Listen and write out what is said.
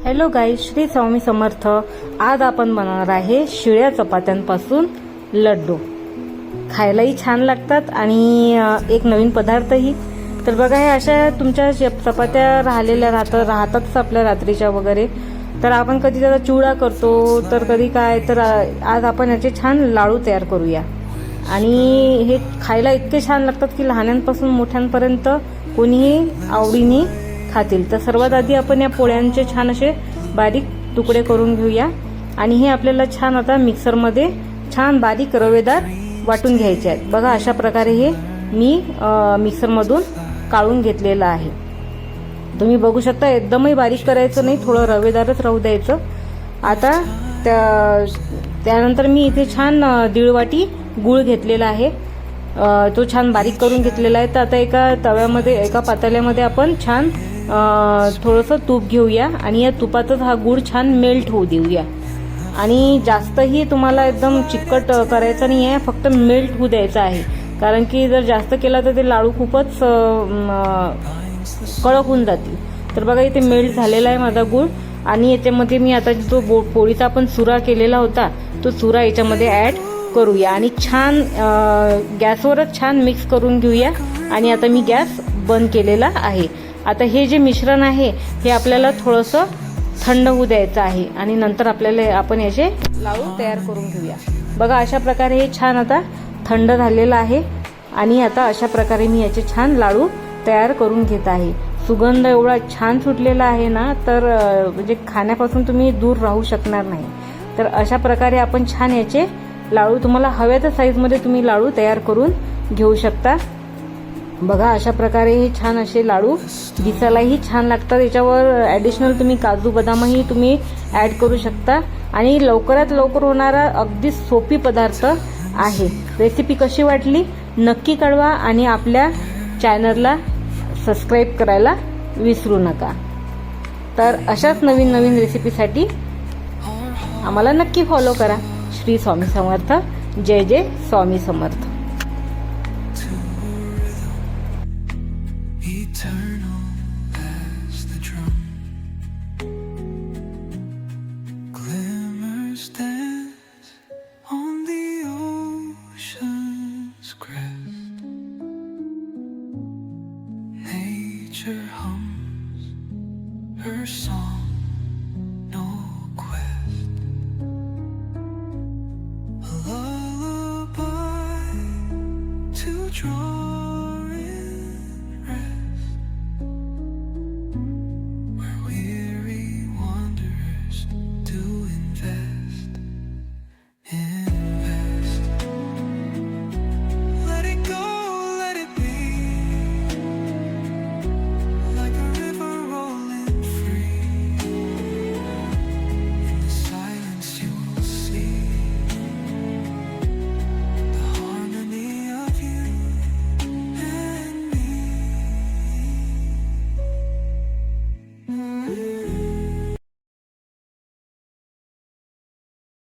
Hello guys, Shri Swami Samarth. आज आपण बनवणार आहे शिळ्या चपात्यांपासून लड्डू। खायलाही छान लागतात आणि एक नवीन पदार्थही। तर बघा, हे अशा तुमच्या चपात्या राहतातच आपल्या रात्रीच्या वगैरे। तर आपण कधी त्याचा चिवडा करतो, तर कधी काय, तर आज आपण याचे छान लाडू तयार करूया। आणि हे खायला इतके छान लागतात की लहानांपासून मोठ्यांपर्यंत कोणीही आवडीने खातील। तर सर्वात आधी आपण या पोळ्यांचे छान असे बारीक तुकडे करून घेऊया आणि हे आपल्याला छान आता मिक्सरमध्ये छान बारीक रवेदार वाटून घ्यायचे आहेत। बघा, अशा प्रकारे हे मी मिक्सरमधून काढून घेतलेलं आहे। तुम्ही बघू शकता, एकदमही बारीक करायचं नाही, थोडं रवेदारच राहू द्यायचं। आता त्यानंतर मी इथे छान 1.5 वाटी गूळ घेतलेला आहे, तो छान बारीक करून घेतलेला आहे। तर आता एका पातेल्यामध्ये आपण छान थोडंसं तूप घेऊया आणि या तुपातच हा गूळ छान मेल्ट होऊ देऊया। आणि जास्तही तुम्हाला एकदम चिकट करायचं नाही आहे, फक्त मेल्ट होऊ द्यायचा आहे। कारण की जर जास्त केला तर ते लाडू खूपच कडक होऊन जातील। तर बघा, इथे मेल्ट झालेला आहे माझा गूळ आणि याच्यामध्ये मी आता जो पोळीचा आपण सुरा केलेला होता तो सुरा याच्यामध्ये ऍड करूया आणि छान गॅसवरच छान मिक्स करून घेऊया। आणि आता मी गॅस बंद केलेला आहे। आता हे जे मिश्रण आहे हे आपल्याला थोडंसं थंड होऊ द्यायचं आहे आणि नंतर आपण याचे लाडू तयार करून घेऊया। बघा, अशा प्रकारे हे छान आता थंड झालेलं आहे आणि आता अशा प्रकारे मी याचे छान लाडू तयार करून घेत आहे। सुगंध एवढा छान सुटलेला आहे ना, तर म्हणजे खाण्यापासून तुम्ही दूर राहू शकणार नाही। तर अशा प्रकारे आपण छान याचे लाडू, तुम्हाला हव्या त्या साईजमध्ये तुम्ही लाडू तयार करून घेऊ शकता। बघा, अशा प्रकारे हे छान असे लाडू दिसायलाही छान लागतात। याच्यावर ॲडिशनल तुम्ही काजू बदामही तुम्ही ॲड करू शकता आणि लवकरात लवकर होणारा अगदी सोपी पदार्थ आहे। रेसिपी कशी वाटली नक्की कळवा आणि आपल्या चॅनलला सबस्क्राईब करायला विसरू नका। तर अशाच नवीन नवीन रेसिपीसाठी आम्हाला नक्की फॉलो करा। श्री स्वामी समर्थ। जय जय Swami Samarth. Eternal as the drum, glimmers dance on the ocean's crest. Nature hums her song.